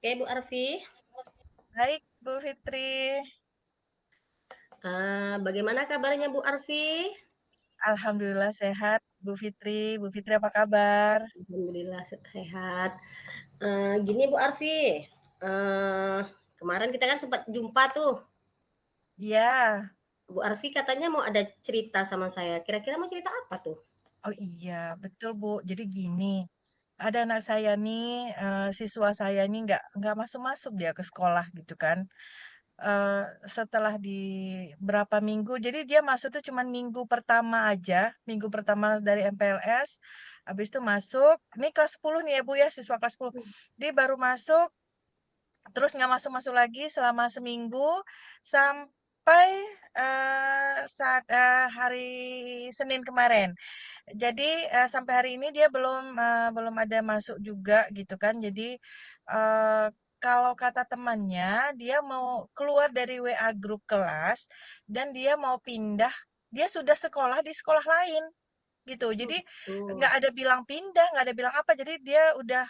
Oke, Bu Arfi. Baik, Bu Fitri. Bagaimana kabarnya Bu Arfi? Alhamdulillah sehat, Bu Fitri. Bu Fitri apa kabar? Alhamdulillah sehat. Gini Bu Arfi, eee, kemarin kita kan sempat jumpa tuh. Iya. Bu Arfi katanya mau ada cerita sama saya, kira-kira mau cerita apa tuh? Oh iya, betul Bu. Jadi gini, ada anak saya nih, siswa saya nih nggak masuk-masuk dia ke sekolah gitu kan. Eee, Setelah di berapa minggu, jadi dia masuk tuh cuman minggu pertama aja, minggu pertama dari MPLS, habis itu masuk, ini kelas 10 nih ya Bu ya, siswa kelas 10. Dia baru masuk. Terus nggak masuk-masuk lagi selama seminggu sampai, hari Senin kemarin. Jadi, sampai hari ini dia belum ada masuk juga gitu kan. Jadi, eee, kalau kata temannya, dia mau keluar dari WA grup kelas dan dia mau pindah, dia sudah sekolah di sekolah lain gitu. Oh Jadi gitu. nggak ada bilang pindah, nggak ada bilang apa, jadi dia udah,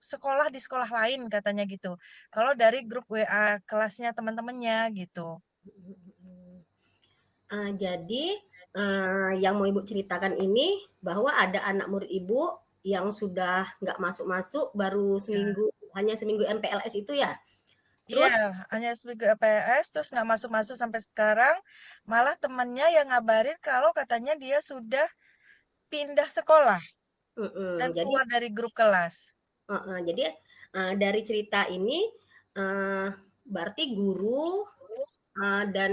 sekolah di sekolah lain katanya gitu. Kalau dari grup WA kelasnya teman-temannya gitu. Mhm mhm. Jadi, yang mau Ibu ceritakan ini bahwa ada anak murid Ibu yang sudah nggak masuk-masuk baru Ya. seminggu, hanya seminggu MPLS itu ya? Iya, Terus hanya seminggu EPS terus nggak masuk-masuk sampai sekarang, malah temennya yang ngabarin kalau katanya dia sudah pindah sekolah dan jadi keluar dari grup kelas. heeh, jadi, dari cerita ini, eee, berarti guru, dan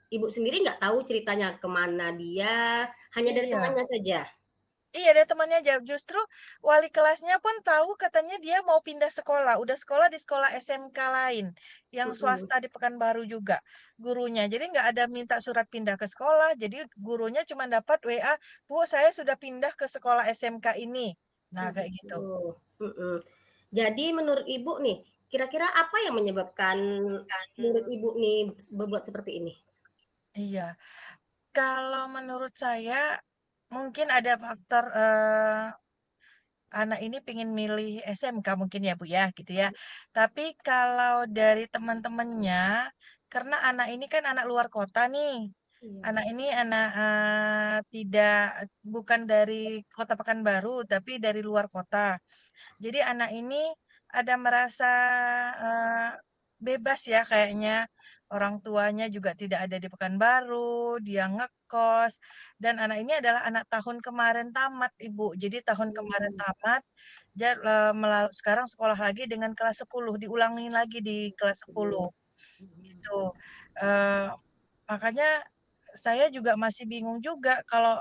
Ibu sendiri nggak tahu ceritanya ke mana dia, hanya dari Iya. temannya saja? Iya, ada temannya aja. Justru wali kelasnya pun tahu katanya dia mau pindah sekolah. Udah sekolah di sekolah SMK lain, yang Mhm, swasta di Pekanbaru juga, gurunya. Jadi nggak ada minta surat pindah ke sekolah. Jadi gurunya cuma dapat WA, Bu, saya sudah pindah ke sekolah SMK ini. Nah, oh kayak gitu. gitu, mhm. Jadi menurut Ibu nih, kira-kira apa yang menyebabkan murid Ibu nih berbuat seperti ini? Iya. Kalau menurut saya, mungkin ada faktor anak ini pengen milih SMK mungkin ya, Bu, ya, gitu ya. Tapi kalau dari teman-temannya, karena anak ini kan anak luar kota nih. Iya, Anak ini anak, tidak bukan dari Kota Pekanbaru, tapi dari luar kota. Jadi anak ini ada merasa, eee, bebas ya kayaknya, orang tuanya juga tidak ada di Pekanbaru, dia ngekos, dan anak ini adalah anak tahun kemarin tamat, Ibu. Jadi tahun kemarin mmm, tamat, dia, sekarang sekolah lagi dengan kelas 10, diulangin lagi di kelas 10, mhm, mhm, gitu. Eee, Makanya saya juga masih bingung juga kalau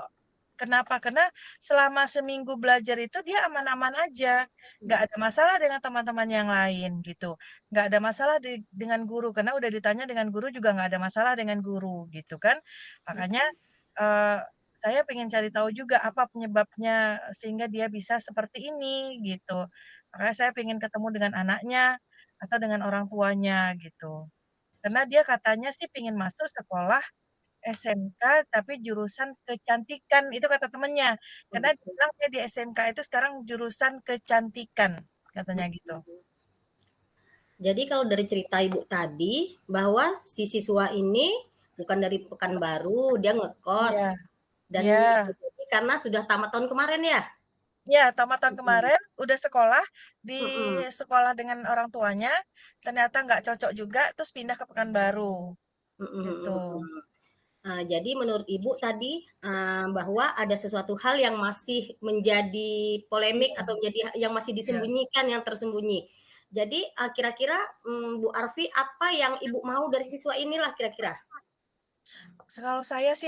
kenapa, karena selama seminggu belajar itu dia aman-aman aja, nggak mhm, ada masalah dengan teman-teman yang lain gitu, nggak ada masalah dengan guru, karena udah ditanya dengan guru juga nggak ada masalah dengan guru gitu kan. Makanya, mhm, eee, saya pengen cari tahu juga apa penyebabnya sehingga dia bisa seperti ini gitu. Makanya saya pengen ketemu dengan anaknya atau dengan orang tuanya gitu. Karena dia katanya sih pengen masuk sekolah SMK tapi jurusan kecantikan, itu kata temennya. oh Karena dia gitu, bilang dia di SMK itu sekarang jurusan kecantikan, katanya gitu. mhm. Jadi kalau dari cerita Ibu tadi, bahwa si siswa ini bukan dari Pekanbaru, dia ngekos Iya, dan iya, bisa jadi karena sudah tamat tahun kemarin ya? iya, tamat tahun Mhm, kemarin udah sekolah, di mhm, sekolah dengan orang tuanya, ternyata nggak cocok juga, terus pindah ke Pekanbaru, mhm gitu. mhm mhm. Jadi menurut Ibu tadi, bahwa ada sesuatu hal yang masih menjadi polemik Iya, atau menjadi yang masih iya. disembunyikan, yang tersembunyi. Jadi, kira-kira, Bu Arfi, apa yang Ibu mau dari siswa inilah kira-kira? Kalau saya sih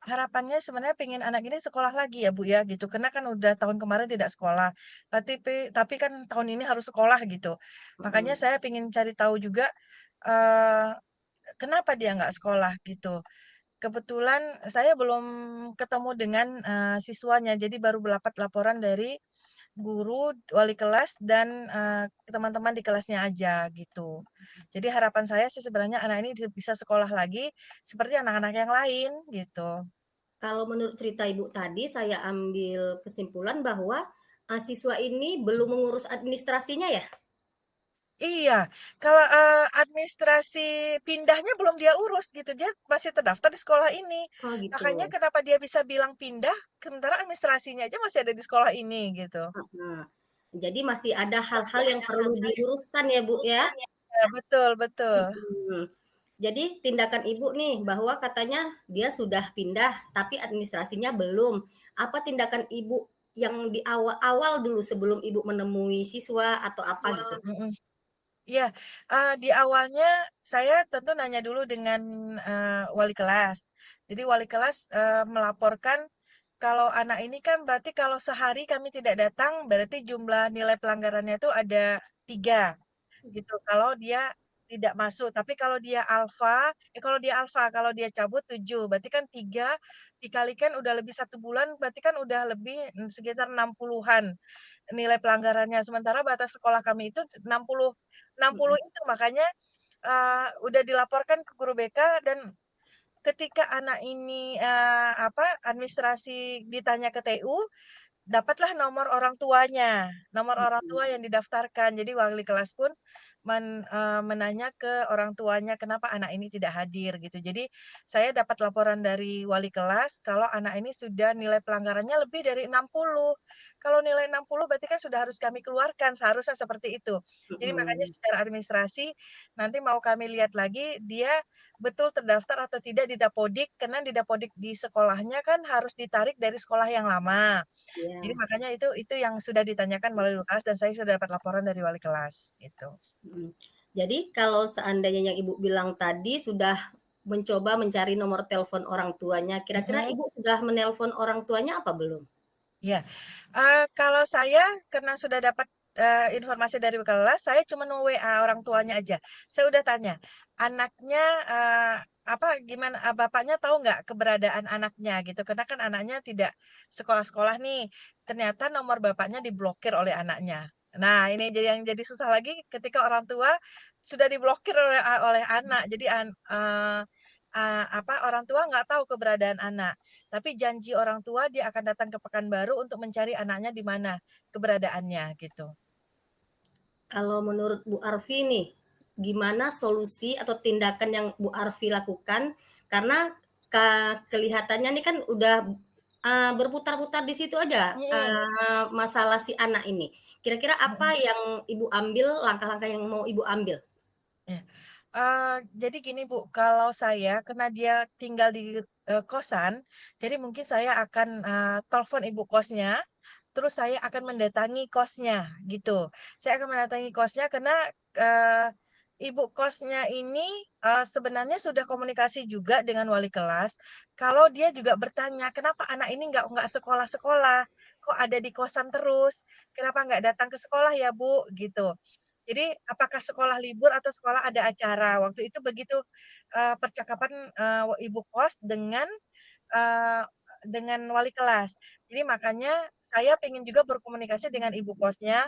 harapannya sebenarnya pengen anak ini sekolah lagi ya, Bu, ya, gitu. Karena kan udah tahun kemarin tidak sekolah, tapi kan tahun ini harus sekolah gitu. Makanya Mhm, saya pengen cari tahu juga, eee, kenapa dia nggak sekolah gitu. Kebetulan saya belum ketemu dengan, siswanya, jadi baru dapat laporan dari guru, wali kelas, dan, teman-teman di kelasnya aja gitu. Jadi harapan saya sih sebenarnya anak ini bisa sekolah lagi seperti anak-anak yang lain gitu. kalau menurut cerita Ibu tadi, saya ambil kesimpulan bahwa, siswa ini belum mengurus administrasinya ya? Iya, kalau, administrasi pindahnya belum dia urus gitu, dia masih terdaftar di sekolah ini. Oh gitu, Makanya kenapa dia bisa bilang pindah, sementara administrasinya aja masih ada di sekolah ini, gitu. heeh. Jadi masih ada Masih hal-hal yang ada perlu hal-hal yang diluruskan ya, Bu, ya? urusan ya. Ya, betul betul. Mhm. Jadi tindakan Ibu nih bahwa katanya dia sudah pindah tapi administrasinya belum. Apa tindakan Ibu yang di awal-awal dulu sebelum Ibu menemui siswa atau apa gitu? Mhm. Iya, di awalnya saya tentu nanya dulu dengan, wali kelas. Jadi wali kelas, melaporkan kalau anak ini kan berarti kalau sehari kami tidak datang, berarti jumlah nilai pelanggarannya itu ada 3 gitu, kalau dia tidak masuk. Tapi kalau dia cabut 7 berarti kan 3 dikalikan udah lebih 1 bulan, berarti kan udah lebih, sekitar 60-an nilai pelanggarannya. Sementara batas sekolah kami itu 60 Mhm, itu, makanya, udah dilaporkan ke guru BK dan ketika anak ini, administrasi ditanya ke TU, dapatlah nomor orang mhm. tua yang didaftarkan. Jadi wali kelas pun menanya ke orang tuanya, kenapa anak ini tidak hadir gitu. Jadi saya dapat laporan dari wali kelas kalau anak ini sudah nilai pelanggarannya lebih dari 60. Kalau nilai 60 berarti kan sudah harus kami keluarkan, seharusnya seperti itu. Jadi makanya Mhm. secara administrasi nanti mau kami lihat lagi dia betul terdaftar atau tidak di Dapodik, karena di Dapodik di sekolahnya kan harus ditarik dari sekolah yang lama. Jadi Iya, makanya itu yang sudah ditanyakan melalui kelas dan saya sudah dapat laporan dari wali kelas, gitu. mhm. Jadi kalau seandainya yang Ibu bilang tadi sudah mencoba mencari nomor telepon orang tuanya, kira-kira Mhm, Ibu sudah menelpon orang tuanya apa belum? iya. Kalau saya karena sudah dapat, informasi dari kelas, saya cuma nge-WA orang tuanya aja. Saya udah tanya, anaknya, gimana, bapaknya tahu nggak keberadaan anaknya gitu, karena kan anaknya tidak sekolah-sekolah nih, ternyata nomor bapaknya diblokir oleh anaknya. Nah, ini yang jadi susah lagi ketika orang tua sudah diblokir oleh anak. Jadi orang tua nggak tahu keberadaan anak. Tapi janji orang tua dia akan datang ke Pekanbaru untuk mencari anaknya di mana keberadaannya gitu. Kalau menurut Bu Arfi nih, gimana solusi atau tindakan yang Bu Arfi lakukan? Karena kelihatannya nih kan udah berputar-putar di situ aja Mhm, masalah si anak ini. Kira-kira mhm, apa yang Ibu ambil, langkah-langkah yang mau Ibu ambil? iya. Jadi gini Bu, kalau saya karena dia tinggal di, kosan, jadi mungkin saya akan, telepon ibu kosnya, terus saya akan mendatangi kosnya gitu. Saya akan mendatangi kosnya karena, eee, ibu kosnya ini, sebenarnya sudah komunikasi juga dengan wali kelas, kalau dia juga bertanya, "Kenapa anak ini nggak sekolah-sekolah? Kok ada di kosan terus? Kenapa nggak datang ke sekolah ya, Bu?" Gitu. Jadi, apakah sekolah libur atau sekolah ada acara? Waktu itu begitu, percakapan, ibu kos eee, dengan wali kelas. Jadi makanya saya pengen juga berkomunikasi dengan ibu kosnya,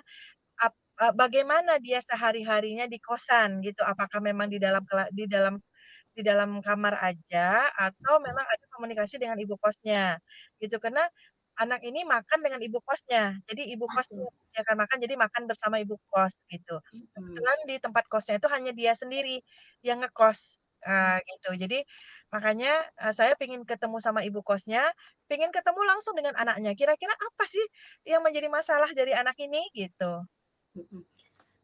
bagaimana dia sehari-harinya di kosan gitu, apakah memang di dalam kamar aja atau memang ada komunikasi dengan ibu kosnya, gitu. Karena anak ini makan dengan ibu kosnya, jadi ibu kos yang menyediakan makan, jadi makan bersama ibu kos, gitu. Mhm. Kebetulan di tempat kosnya itu hanya dia sendiri yang ngekos, gitu. Jadi makanya, saya pengen ketemu sama ibu kosnya, pengen ketemu langsung dengan anaknya, kira-kira apa sih yang menjadi masalah dari anak ini, gitu. Mhm.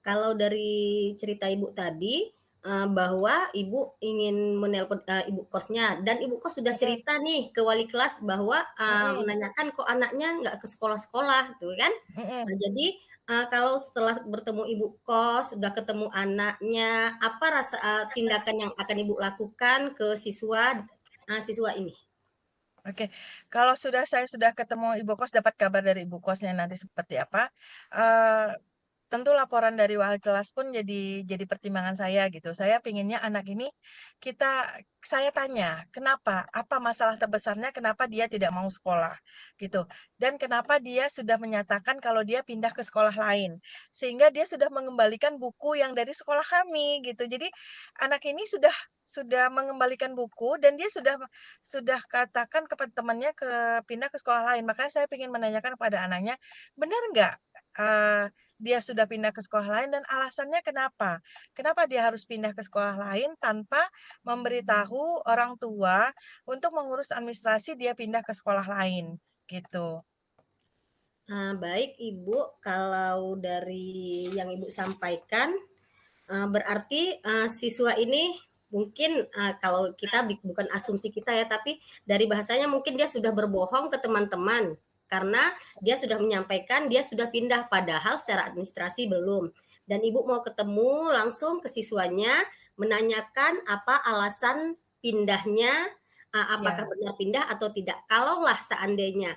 Kalau dari cerita Ibu tadi, bahwa Ibu ingin menelpon, ibu kosnya dan ibu kos sudah Mhm, cerita nih ke wali kelas bahwa, mhm, menanyakan kok anaknya nggak ke sekolah-sekolah gitu kan. mhm. Nah jadi, kalau setelah bertemu ibu kos, sudah ketemu anaknya, apa tindakan yang akan Ibu lakukan ke siswa ini? Oke, kalau saya sudah ketemu ibu kos, dapat kabar dari ibu kosnya nanti seperti apa, eee, tentu laporan dari wali kelas pun jadi pertimbangan saya gitu. Saya pinginnya anak ini saya tanya, "Kenapa? Apa masalah terbesarnya kenapa dia tidak mau sekolah?" Gitu. Dan kenapa dia sudah menyatakan kalau dia pindah ke sekolah lain. Sehingga dia sudah mengembalikan buku yang dari sekolah kami gitu. Jadi anak ini sudah mengembalikan buku dan dia sudah katakan kepada temannya pindah ke sekolah lain. Makanya saya ingin menanyakan kepada anaknya, "Benar nggak, dia sudah pindah ke sekolah lain dan alasannya kenapa. Kenapa dia harus pindah ke sekolah lain tanpa memberitahu orang tua untuk mengurus administrasi dia pindah ke sekolah lain, gitu. Baik Ibu, kalau dari yang Ibu sampaikan, berarti, siswa ini mungkin, kalau kita bukan asumsi kita ya, tapi dari bahasanya mungkin dia sudah berbohong ke teman-teman, karena dia sudah menyampaikan dia sudah pindah, padahal secara administrasi belum. Dan Ibu mau ketemu langsung ke siswanya, menanyakan apa alasan pindahnya, apakah Ya. benar pindah atau tidak. Kalaulah seandainya,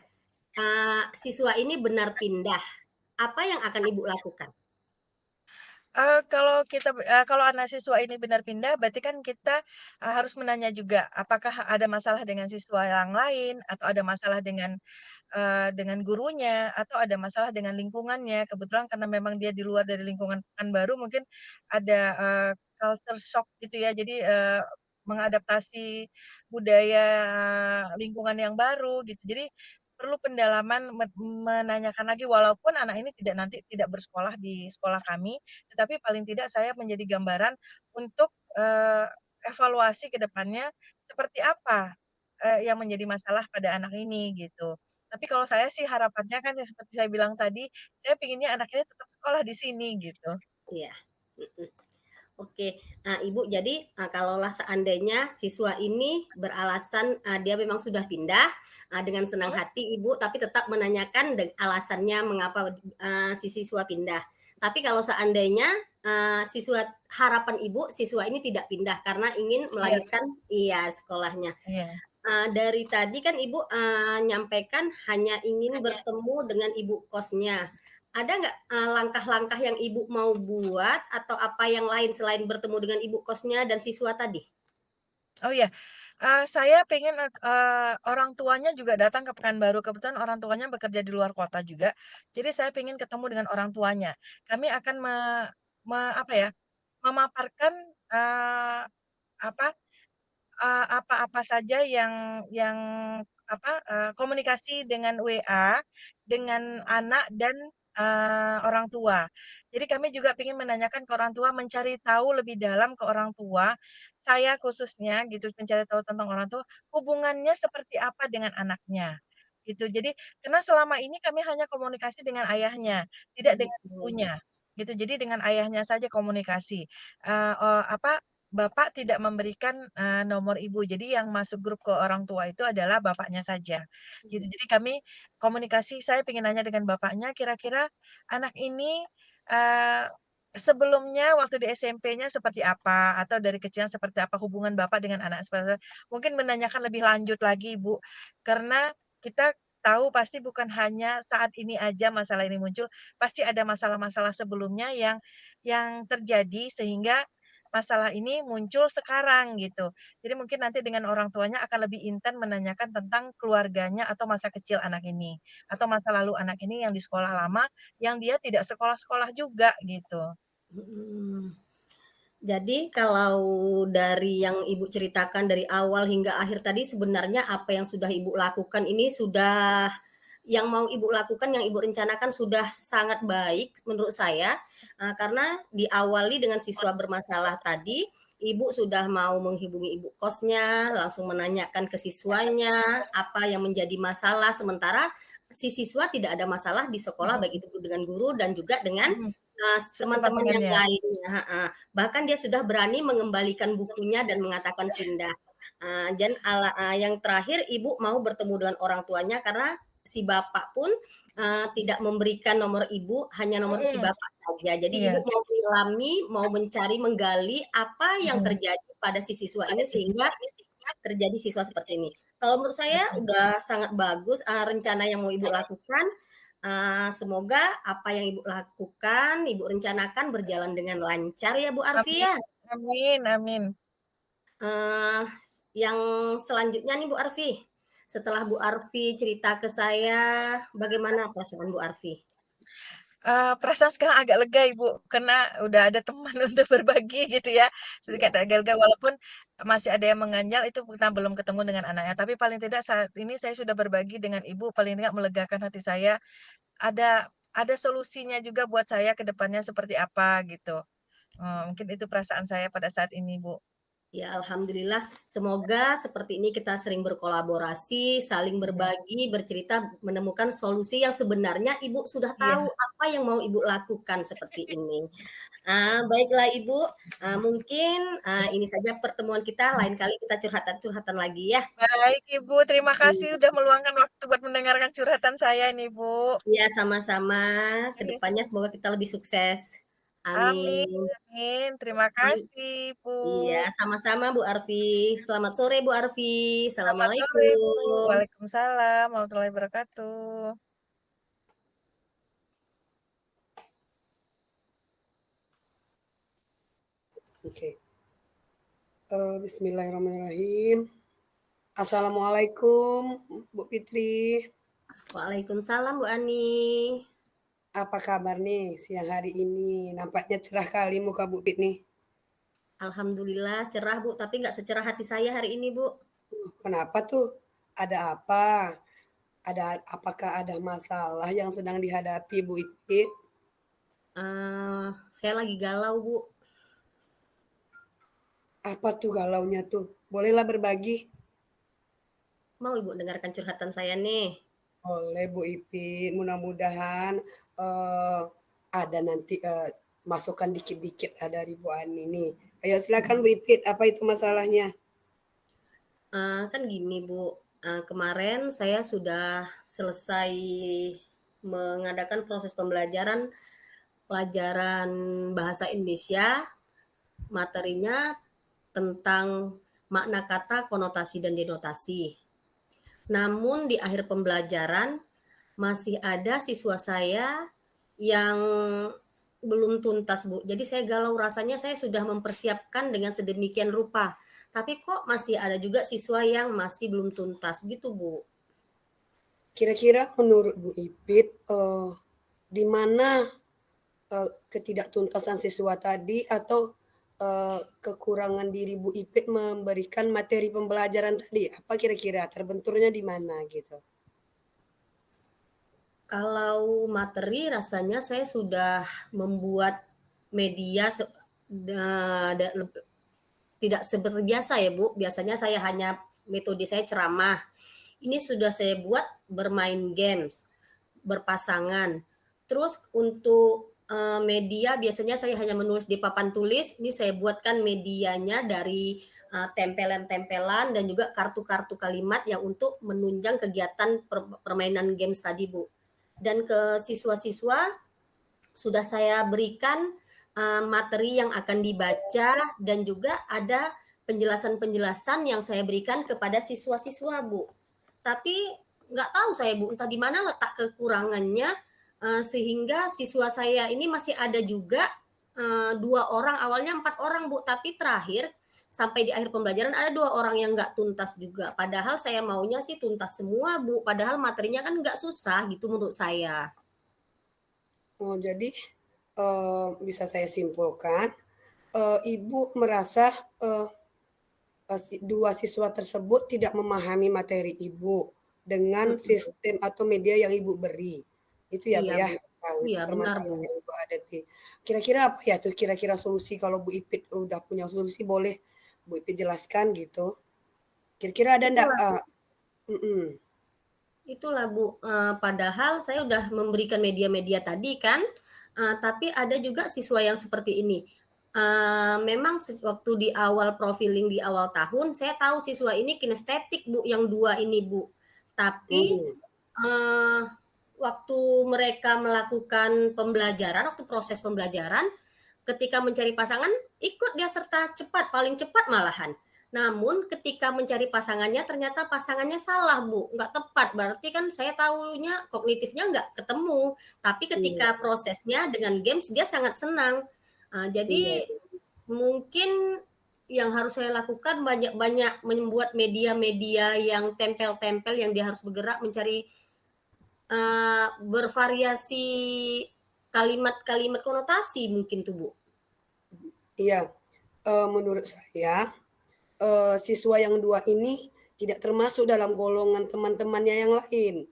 siswa ini benar pindah, apa yang akan Ibu lakukan? Kalau anak siswa ini benar pindah, berarti kan kita, harus menanya juga, apakah ada masalah dengan siswa yang lain, atau ada masalah dengan gurunya, atau ada masalah dengan lingkungannya. Kebetulan karena memang dia di luar dari lingkungan Pekanbaru, mungkin ada, culture shock gitu ya. Jadi, mengadaptasi budaya lingkungan yang baru gitu. Jadi perlu pendalaman menanyakan lagi walaupun anak ini tidak bersekolah di sekolah kami, tetapi paling tidak saya menjadi gambaran untuk, evaluasi ke depannya seperti apa, yang menjadi masalah pada anak ini gitu. Tapi kalau saya sih harapannya kan yang seperti saya bilang tadi, saya pinginnya anak ini tetap sekolah di sini gitu. Iya, mhm. Oke. Nah, Ibu, jadi, kalaulah seandainya siswa ini beralasan, dia memang sudah pindah, dengan senang Mhm, hati Ibu, tapi tetap menanyakan alasannya mengapa, si siswa pindah. Tapi kalau seandainya, harapan Ibu, siswa ini tidak pindah karena ingin iya melanjutkan iya, sekolahnya. iya. Dari tadi kan Ibu, nyampaikan hanya ingin bertemu dengan ibu kosnya. Ada nggak, langkah-langkah yang Ibu mau buat atau apa yang lain selain bertemu dengan ibu kosnya dan siswa tadi? Oh iya, saya pengen, orang tuanya juga datang ke Pekanbaru, kebetulan orang tuanya bekerja di luar kota juga, jadi saya pengen ketemu dengan orang tuanya. Kami akan me me apa ya, memaparkan, apa apa-apa saja yang komunikasi dengan WA, dengan anak dan, orang tua. Jadi kami juga ingin menanyakan ke orang tua, mencari tahu lebih dalam ke orang tua, saya khususnya gitu, mencari tahu tentang orang tua, hubungannya seperti apa dengan anaknya, gitu. Jadi karena selama ini kami hanya komunikasi dengan ayahnya, Oh tidak dengan gitu. ibunya, gitu. Jadi dengan ayahnya saja komunikasi, eee eee, apa bapak tidak memberikan, nomor ibu, jadi yang masuk grup ke orang tua itu adalah bapaknya saja, gitu. Jadi kami komunikasi, saya pengen nanya dengan bapaknya, kira-kira anak ini, eee, sebelumnya waktu di SMP-nya seperti apa? Atau dari kecil seperti apa hubungan bapak dengan anak seperti mungkin menanyakan lebih lanjut lagi, Bu. Karena kita tahu pasti bukan hanya saat ini aja masalah ini muncul, pasti ada masalah-masalah sebelumnya yang terjadi sehingga masalah ini muncul sekarang gitu. Jadi mungkin nanti dengan orang tuanya akan lebih intent menanyakan tentang keluarganya atau masa kecil anak ini, atau masa lalu anak ini yang di sekolah lama, yang dia tidak sekolah-sekolah juga gitu. Mhm. Jadi kalau dari yang Ibu ceritakan dari awal hingga akhir tadi sebenarnya apa yang sudah Ibu lakukan ini sudah yang mau Ibu lakukan, yang Ibu rencanakan sudah sangat baik menurut saya, karena diawali dengan siswa bermasalah tadi, Ibu sudah mau menghubungi ibu kosnya, langsung menanyakan ke siswanya apa yang menjadi masalah, sementara si siswa tidak ada masalah di sekolah, Mhm baik itu dengan guru dan juga dengan, mhm, teman-teman yang seteman-temannya. lainnya heeh. Bahkan dia sudah berani mengembalikan bukunya dan mengatakan pindah. Yang terakhir Ibu mau bertemu dengan orang tuanya karena si bapak pun, tidak memberikan nomor Ibu, hanya nomor si Mhm, bapak saja. Jadi iya, Ibu mau menyelami, mau mencari, menggali apa yang mhm, terjadi pada si siswa ini sehingga terjadi siswa seperti ini. Kalau menurut saya betul. udah sangat bagus, rencana yang mau Ibu lakukan, semoga apa yang Ibu lakukan, Ibu rencanakan berjalan dengan lancar ya Bu Arfi Amin ya. amin amin. Eee, yang selanjutnya nih Bu Arfi, setelah Bu Arfi cerita ke saya, bagaimana perasaan Bu Arfi? Perasaan sekarang agak lega, Ibu, karena udah ada teman untuk berbagi gitu ya, sedikit Iya, agak lega walaupun masih ada yang mengganjal itu karena belum ketemu dengan anaknya, tapi paling tidak saat ini saya sudah berbagi dengan Ibu, paling tidak melegakan hati saya, ada ada solusinya juga buat saya ke depannya seperti apa gitu. Mungkin itu perasaan saya pada saat ini, Bu. Ya, alhamdulillah. Semoga seperti ini kita sering berkolaborasi, saling Iya berbagi, bercerita, menemukan solusi yang sebenarnya Ibu sudah tahu iya. apa yang mau Ibu lakukan seperti ini. Baiklah Ibu, mungkin, ini saja pertemuan kita, lain kali kita curhatan-curhatan lagi ya. Baik Ibu, terima kasih Iya. udah meluangkan waktu buat mendengarkan curhatan saya nih, Bu. Iya, sama-sama. Ke Iya. depannya semoga kita lebih sukses. Amin Amin. amin. Terima kasih, Bu. Iya, sama-sama Bu Arfi. Selamat sore Bu Arfi. Selamat sore, Bu. Assalamualaikum. Waalaikumsalam warahmatullahi wabarakatuh. Oke. Bismillahirrahmanirrahim. Assalamualaikum, Bu Fitri. Waalaikumsalam Bu Ani. Apa kabar nih siang hari ini? Nampaknya cerah kali muka Bu Fit nih. Alhamdulillah cerah Bu, tapi nggak secerah hati saya hari ini Bu. Kenapa tuh? Ada apa? Apakah ada masalah yang sedang dihadapi Bu Ipit? Saya lagi galau Bu. Apa tuh galaunya tuh? Bolehlah berbagi. Mau Ibu dengarkan curhatan saya nih? Boleh Bu Ipit. Mudah-mudahan eh, ada nanti masukan dikit-dikit lah dari Bu Ani nih. Ayo silakan Bu Ipit. Apa itu masalahnya? Kan gini Bu, kemarin saya sudah selesai mengadakan proses pembelajaran pelajaran bahasa Indonesia, materinya tentang makna kata, konotasi, dan denotasi. Namun di akhir pembelajaran masih ada siswa saya yang belum tuntas, Bu. Jadi saya galau, rasanya saya sudah mempersiapkan dengan sedemikian rupa, tapi kok masih ada juga siswa yang masih belum tuntas gitu, Bu. Kira-kira menurut Bu Ipit, di mana ketidaktuntasan siswa tadi atau kekurangan diri Bu Ipit memberikan materi pembelajaran tadi? Apa kira-kira terbenturnya di mana gitu? Kalau materi rasanya saya sudah membuat media tidak seperti biasa ya Bu. Biasanya saya hanya metode saya ceramah. Ini sudah saya buat bermain games, berpasangan. Terus untuk media biasanya saya hanya menulis di papan tulis. Ini saya buatkan medianya dari tempelan-tempelan dan juga kartu-kartu kalimat yang untuk menunjang kegiatan permainan games tadi, Bu. Dan ke siswa-siswa sudah saya berikan materi yang akan dibaca dan juga ada penjelasan-penjelasan yang saya berikan kepada siswa-siswa, Bu. Tapi nggak tahu saya, Bu, entah di mana letak kekurangannya sehingga siswa saya ini masih ada juga 2 orang, awalnya 4 orang, Bu, tapi terakhir sampai di akhir pembelajaran ada 2 orang yang nggak tuntas juga. Padahal saya maunya sih tuntas semua, Bu. Padahal materinya kan nggak susah gitu menurut saya. Oh, jadi bisa saya simpulkan, Ibu merasa dua siswa tersebut tidak memahami materi Ibu dengan Mm-mm. sistem atau media yang Ibu beri. Itu ya, Bu Iya, ya? Bu. Nah, itu Iya, benar, Bu. permasalahan yang Ibu hadapi. Kira-kira apa ya tuh kira-kira solusi kalau Bu Ipit udah punya solusi boleh Bu Ipit jelaskan gitu. Kira-kira ada enggak? Itulah Mhm. itulah, Bu, padahal saya udah memberikan media-media tadi kan, tapi ada juga siswa yang seperti ini. Memang waktu di awal profiling di awal tahun, saya tahu siswa ini kinestetik, Bu, yang 2 ini, Bu. Tapi, Mmm, eee, waktu mereka melakukan pembelajaran, waktu proses pembelajaran, ketika mencari pasangan, ikut dia serta cepat, paling cepat malahan. Namun ketika mencari pasangannya ternyata pasangannya salah, Bu, nggak tepat. Berarti kan saya tahunya kognitifnya nggak ketemu. Tapi iya ketika prosesnya dengan games dia sangat senang. iya. Jadi mungkin yang harus saya lakukan banyak-banyak membuat media-media yang tempel-tempel yang dia harus bergerak mencari bervariasi kalimat-kalimat konotasi mungkin tuh, Bu. Iya, menurut saya, siswa yang 2 ini tidak termasuk dalam golongan teman-temannya yang lain.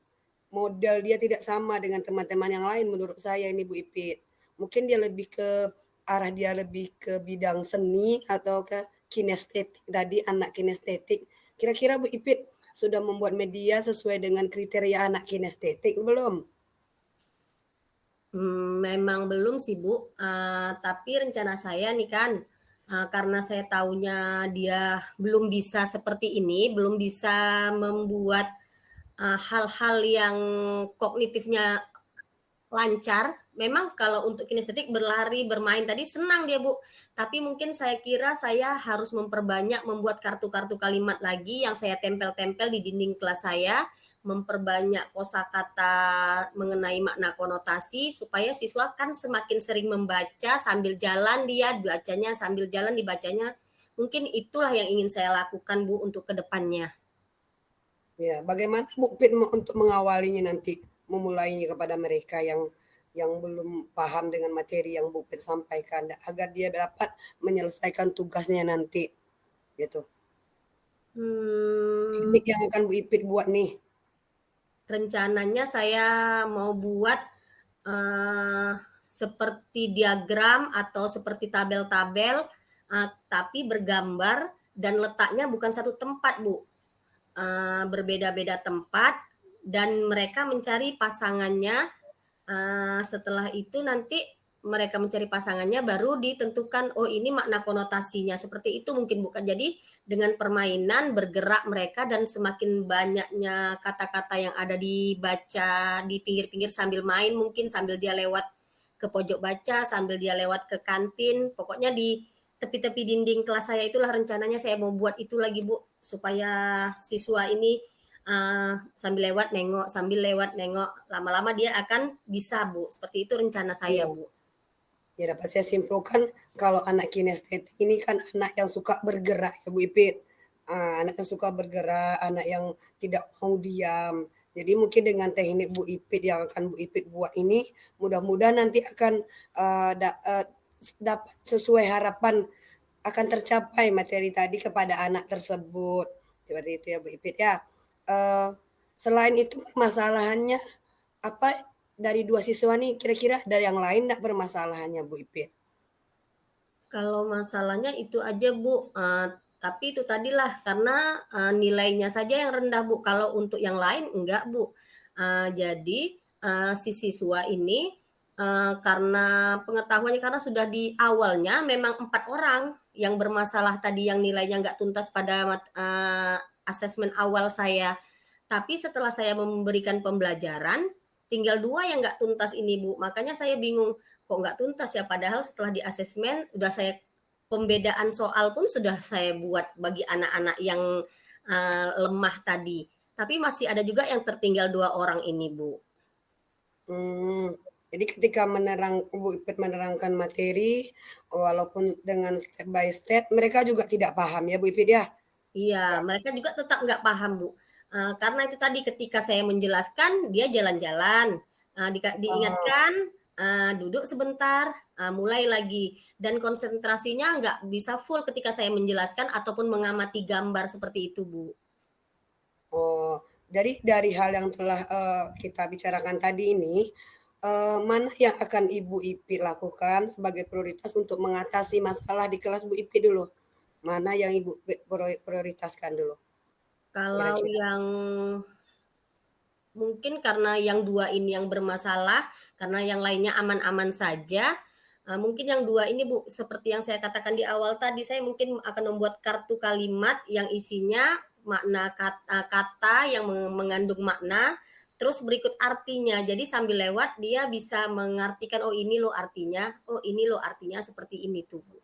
modal dia tidak sama dengan teman-teman yang lain menurut saya ini Bu Ipit. Mungkin dia lebih ke arah dia lebih ke bidang seni atau ke kinestetik tadi, anak kinestetik. Kira-kira Bu Ipit sudah membuat media sesuai dengan kriteria anak kinestetik belum? Memang belum sih, Bu, tapi rencana saya nih kan, karena saya taunya dia belum bisa seperti ini, belum bisa membuat, hal-hal yang kognitifnya lancar. Memang kalau untuk kinestetik berlari, bermain tadi senang dia, Bu, tapi mungkin saya kira saya harus memperbanyak membuat kartu-kartu kalimat lagi yang saya tempel-tempel di dinding kelas saya, memperbanyak kosakata mengenai makna konotasi supaya siswa kan semakin sering membaca sambil jalan dia bacanya, sambil jalan dibacanya. Mungkin itulah yang ingin saya lakukan, Bu, untuk kedepannya. Ya, bagaimana Bu Ipit untuk mengawalinya nanti, memulainya kepada mereka yang belum paham dengan materi yang Bu Ipit sampaikan agar dia dapat menyelesaikan tugasnya nanti gitu. Hmm, Teknik yang akan Bu Ipit buat nih. rencananya saya mau buat seperti diagram atau seperti tabel-tabel, tapi bergambar dan letaknya bukan satu tempat, Bu. Berbeda-beda tempat dan mereka mencari pasangannya. Setelah itu nanti mereka mencari pasangannya baru ditentukan oh ini makna konotasinya seperti itu mungkin bukan. Jadi dengan permainan bergerak mereka dan semakin banyaknya kata-kata yang ada dibaca di pinggir-pinggir sambil main mungkin sambil dia lewat ke pojok baca sambil dia lewat ke kantin pokoknya di tepi-tepi dinding kelas saya itulah rencananya saya mau buat itu lagi Bu supaya siswa ini sambil lewat nengok, lama-lama dia akan bisa Bu. Seperti itu rencana saya Iya. Bu. Ya dapat saya simpulkan kalau anak kinestetik ini kan anak yang suka bergerak ya Bu Ipit. Anak yang suka bergerak, anak yang tidak mau diam. Jadi mungkin dengan teknik Bu Ipit yang akan Bu Ipit buat ini, mudah-mudahan nanti akan dapat sesuai harapan akan tercapai materi tadi kepada anak tersebut. Seperti itu ya Bu Ipit ya. Eh, Selain itu permasalahannya apa dari dua siswa nih kira-kira dari yang lain enggak permasalahannya Bu Ipit? Kalau masalahnya itu aja Bu, tapi itu tadilah karena nilainya saja yang rendah Bu. Kalau untuk yang lain enggak Bu. Jadi si siswa ini karena pengetahuannya karena sudah di awalnya memang 4 orang yang bermasalah tadi yang nilainya enggak tuntas pada asesmen awal saya. Tapi setelah saya memberikan pembelajaran, tinggal 2 yang enggak tuntas ini Bu. Makanya saya bingung kok nggak tuntas ya padahal setelah di asesmen udah saya pembedaan soal pun sudah saya buat bagi anak-anak yang lemah tadi tapi masih ada juga yang tertinggal 2 orang ini Bu. Jadi ketika Bu Ipit menerangkan materi walaupun dengan step by step mereka juga tidak paham ya Bu Ipit ya? Iya, mereka juga tetap nggak paham Bu. Karena itu tadi ketika saya menjelaskan dia jalan-jalan, diingatkan duduk sebentar, mulai lagi dan konsentrasinya nggak bisa full ketika saya menjelaskan ataupun mengamati gambar seperti itu Bu. Oh, jadi dari hal yang telah kita bicarakan tadi ini, mana yang akan Ibu Ipit lakukan sebagai prioritas untuk mengatasi masalah di kelas Bu Ipit dulu? Mana yang Ibu prioritaskan dulu? Kalau Kira-kira. yang mungkin karena yang 2 ini yang bermasalah, karena yang lainnya aman-aman saja, mungkin yang 2 ini Bu, seperti yang saya katakan di awal tadi, saya mungkin akan membuat kartu kalimat yang isinya makna kata yang mengandung makna, terus berikut artinya. Jadi sambil lewat dia bisa mengartikan, oh ini loh artinya, oh ini loh artinya seperti ini tuh Bu.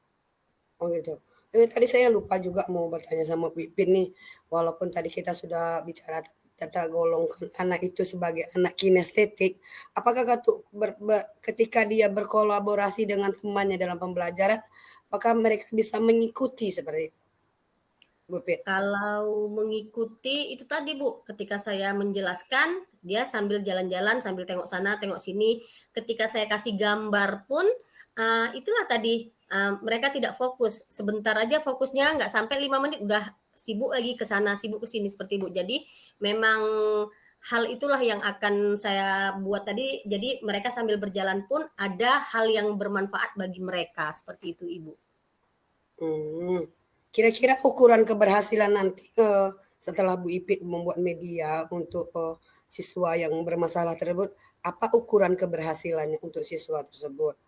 Oh gitu. Tadi saya lupa juga mau bertanya sama Bu Ipin nih, walaupun tadi kita sudah bicara tata golongkan anak itu sebagai anak kinestetik, apakah ketika dia berkolaborasi dengan temannya dalam pembelajaran, apakah mereka bisa mengikuti seperti itu? Bu Ipin? Kalau mengikuti itu tadi Bu, ketika saya menjelaskan, dia sambil jalan-jalan, sambil tengok sana, tengok sini. Ketika saya kasih gambar pun, itulah tadi, mereka tidak fokus. Sebentar aja fokusnya, nggak sampai 5 menit udah sibuk lagi ke sana, sibuk ke sini, seperti Bu. Jadi memang hal itulah yang akan saya buat tadi, jadi mereka sambil berjalan pun ada hal yang bermanfaat bagi mereka, seperti itu, Ibu. Kira-kira ukuran keberhasilan nanti, setelah Bu Ipit membuat media untuk, siswa yang bermasalah tersebut, apa ukuran keberhasilannya untuk siswa tersebut?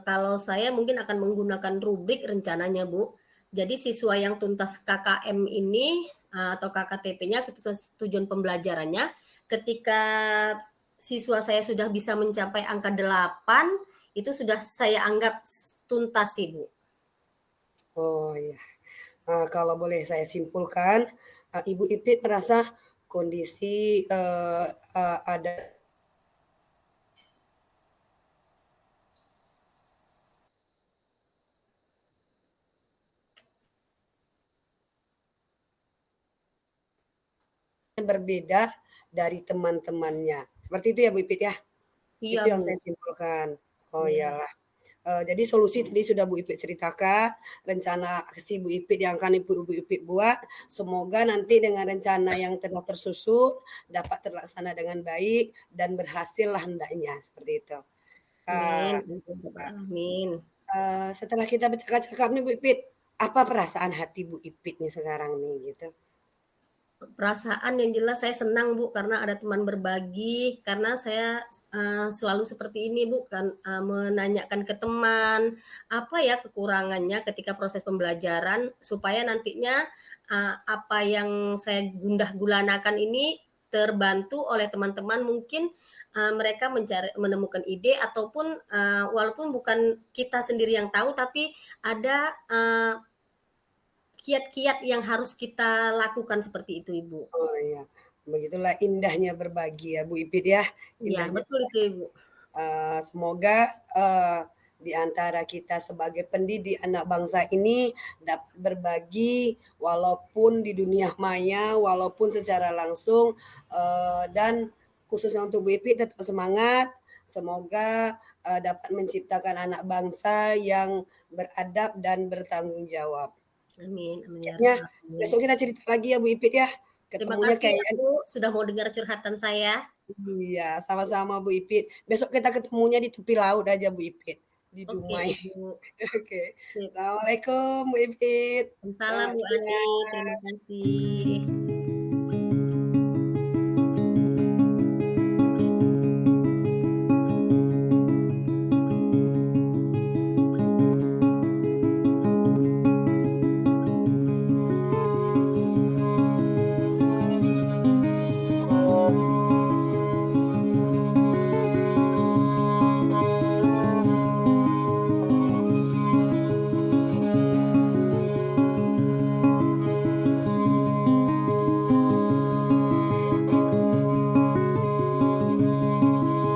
Kalau saya mungkin akan menggunakan rubrik rencananya, Bu. Jadi siswa yang tuntas KKM ini, atau KKTP-nya, tujuan pembelajarannya, ketika siswa saya sudah bisa mencapai angka 8, itu sudah saya anggap tuntas sih, Bu. Oh, iya. Kalau boleh saya simpulkan, Ibu Ipit merasa kondisi, ada berbeda dari teman-temannya. Seperti itu ya Bu Ipit ya? Iya, Itu yang Bu. saya simpulkan. Oh, Iya. iyalah. Jadi solusi tadi sudah Bu Ipit ceritakan, rencana aksi Bu Ipit yang akan Ibu Ipit buat, semoga nanti dengan rencana yang telah tersusun dapat terlaksana dengan baik dan berhasillah hendaknya, seperti itu. Amin. Eee, Amin, rabbal alamin. Setelah kita bercakap-cakap nih Bu Ipit, apa perasaan hati Bu Ipit nih sekarang nih gitu? Perasaan yang jelas saya senang, Bu, karena ada teman berbagi, karena saya, selalu seperti ini, Bu, kan, menanyakan ke teman, apa ya kekurangannya ketika proses pembelajaran, supaya nantinya, apa yang saya gundah gulanakan ini terbantu oleh teman-teman. Mungkin, mereka menemukan ide ataupun, walaupun bukan kita sendiri yang tahu, tapi ada, kiat-kiat yang harus kita lakukan seperti itu, Ibu. Oh iya, begitulah indahnya berbagi ya Bu Ipit ya, Iya, indahnya betul itu, Ibu. Semoga, di antara kita sebagai pendidik anak bangsa ini dapat berbagi walaupun di dunia maya, walaupun secara langsung, dan khususnya untuk Bu Ipit tetap semangat, semoga, dapat menciptakan anak bangsa yang beradab dan bertanggung jawab. Amin amin ya Kayaknya rabbal alamin. besok kita cerita lagi ya Bu Ipit ya, Terima ketemunya kasih ya, kayak Bu, sudah mau dengar curhatan saya. iya, sama-sama Bu Ipit. Besok kita ketemunya di tepi laut aja Bu Ipit, di Oke, Dumai. Ibu. Oke. Sip. Assalamualaikum Bu Ipit. Salam Selamat Bu Ani, siang. terima kasih.